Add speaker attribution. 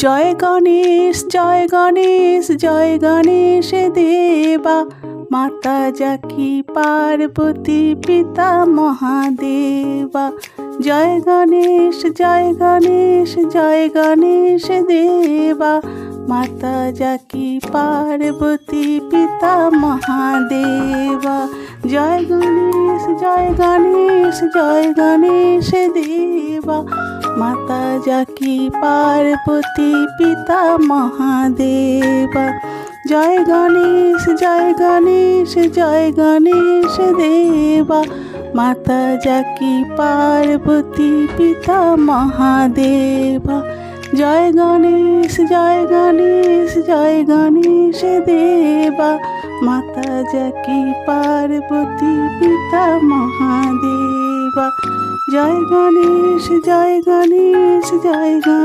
Speaker 1: জয় গণেশ জয় গণেশ জয় গণেশ দেবা, মাতা জাকি পার্বতী পিতা মহাদেবা। জয় গণেশ জয় গণেশ জয় গণেশ দেবা, মাতা জাকি পার্বতী পিতা মহাদেবা। জয় গণেশ জয় গণেশ জয় গণেশ দেবা, মাতা জাকি পার্বতী পিতা মহাদেবা। জয় গণেশ জয় গণেশ জয় গণেশ দেবা, মাতা জাকি পার্বতী পিতা মহাদেবা। জয় গণেশ জয় গণেশ জয় গণেশ দেবা, মাতা জাকি পার্বতী পিতা মহাদেবা। জয় গণেশ জয় গণেশ জয় গণেশ।